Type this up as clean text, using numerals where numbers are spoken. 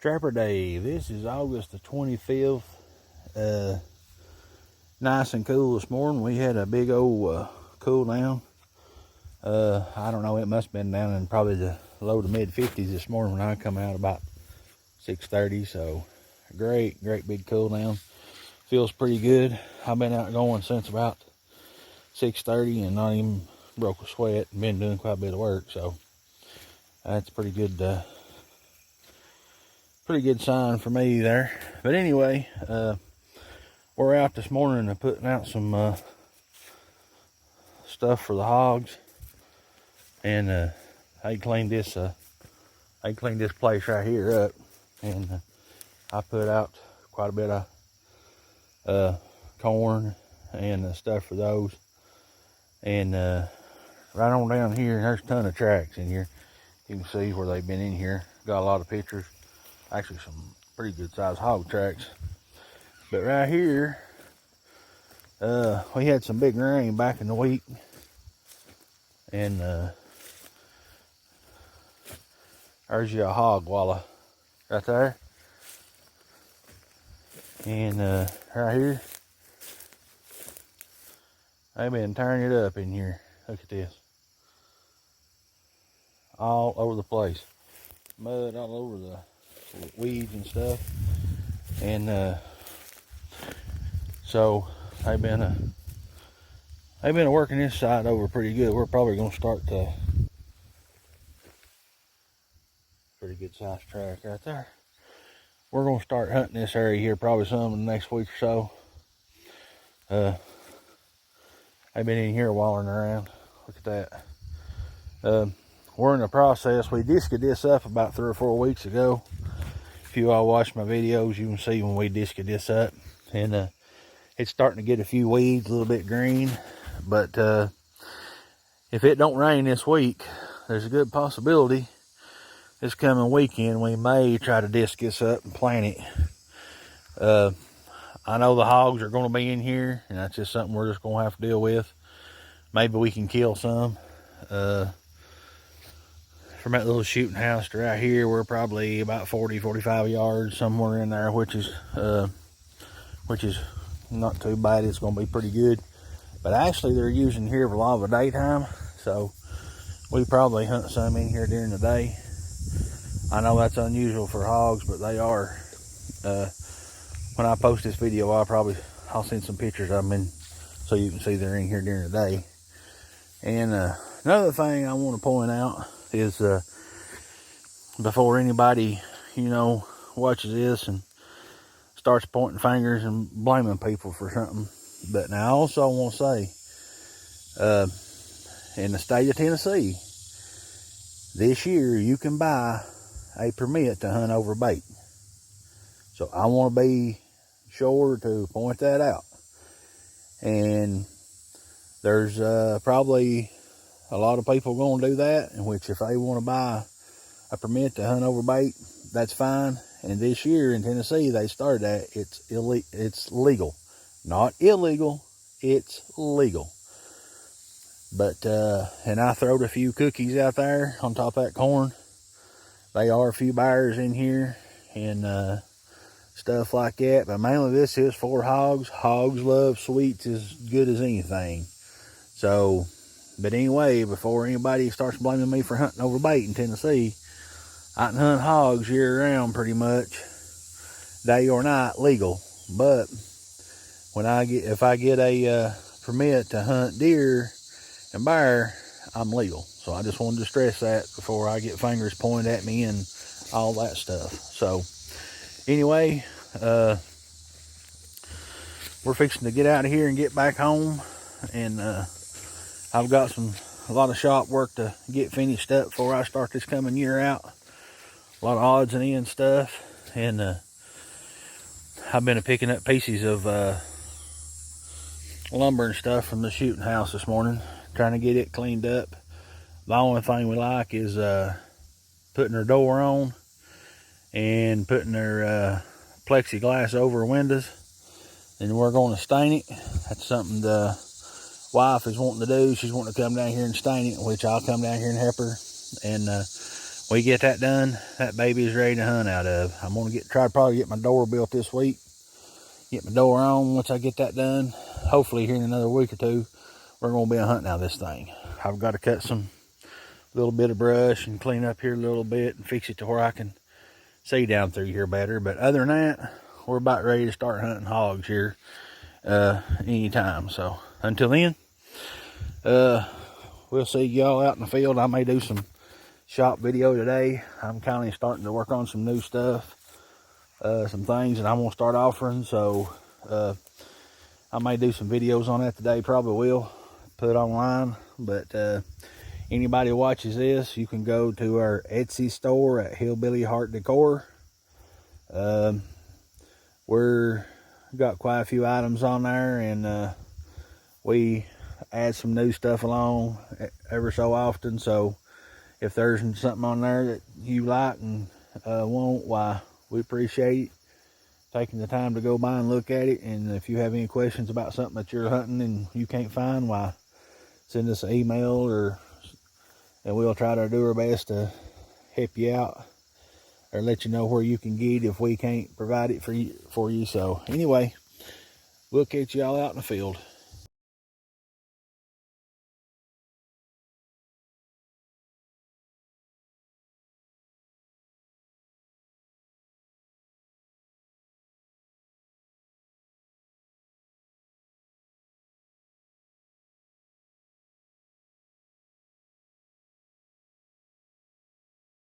Trapper Dave. This is August the 25th. Nice and cool this morning. We had a big old cool down. I don't know, it must have been down in probably the low to mid 50s this morning when I come out about 6:30. So great big cool down. Feels pretty good. I've been out going since about 6:30 and not even broke a sweat and been doing quite a bit of work. So that's pretty good sign for me there. But anyway, we're out this morning and putting out some stuff for the hogs, and I cleaned this place right here up, and I put out quite a bit of corn and stuff for those, and right on down here there's a ton of tracks in here. You can see where they've been in here. Got a lot of pictures. Actually some pretty good sized hog tracks. But right here, we had some big rain back in the week, and there's your hog walla right there. And right here, they've been tearing it up in here. Look at this. All over the place. Mud all over the weeds and stuff, and so they've been working this side over pretty good. We're probably going to start to pretty good sized track right there. We're going to start hunting this area here probably some in the next week or so. I've been in here wallering around. Look at that. We're in the process. We disced this up about 3 or 4 weeks ago. If you all watch my videos, you can see when we disced this up, and it's starting to get a few weeds, a little bit green. But if it don't rain this week, there's a good possibility this coming weekend we may try to disc this up and plant it. I know the hogs are going to be in here, and that's just something we're just going to have to deal with. Maybe we can kill some. From that little shooting house to right here, we're probably about 40-45 yards, somewhere in there, which is not too bad. It's going to be pretty good. But actually, they're using here for a lot of the daytime, so we probably hunt some in here during the day. I know that's unusual for hogs, but they are. When I post this video, I'll send some pictures of them in, so you can see they're in here during the day. And another thing I want to point out is before anybody, watches this and starts pointing fingers and blaming people for something. But now I also want to say, in the state of Tennessee, this year you can buy a permit to hunt over bait. So I want to be sure to point that out. And there's probably a lot of people going to do that, in which if they want to buy a permit to hunt over bait, that's fine. And this year in Tennessee, they started that. It's legal. Not illegal, it's legal. But, and I throwed a few cookies out there on top of that corn. They are a few buyers in here and stuff like that. But mainly this is for hogs. Hogs love sweets as good as anything. So, but anyway, before anybody starts blaming me for hunting over bait in Tennessee, I can hunt hogs year round pretty much, day or night, legal. But if I get a permit to hunt deer and bear, I'm legal. So I just wanted to stress that before I get fingers pointed at me and all that stuff. So anyway, we're fixing to get out of here and get back home, and I've got a lot of shop work to get finished up before I start this coming year out. A lot of odds and ends stuff, and I've been picking up pieces of lumber and stuff from the shooting house this morning, trying to get it cleaned up. The only thing we like is putting her door on and putting her plexiglass over her windows, and we're going to stain it. That's something the wife is wanting to do. She's wanting to come down here and stain it, which I'll come down here and help her. And we get that done, that baby is ready to hunt out of. I'm gonna try to probably get my door built this week. Get my door on. Once I get that done, hopefully here in another week or two, we're gonna be hunting out this thing. I've got to cut some little bit of brush and clean up here a little bit and fix it to where I can see down through here better. But other than that, we're about ready to start hunting hogs here anytime. So until then, we'll see y'all out in the field. I may do some shop video today. I'm kind of starting to work on some new stuff, some things that I'm gonna start offering. So I may do some videos on that today. Probably will put it online. But anybody who watches this, you can go to our Etsy store at Hillbilly Heart Decor. We're got quite a few items on there, and we add some new stuff along ever so often. So if there's something on there that you like and want, why, we appreciate taking the time to go by and look at it. And if you have any questions about something that you're hunting and you can't find, why, send us an email, and we'll try to do our best to help you out or let you know where you can get it if we can't provide it for you. So anyway, we'll catch y'all out in the field.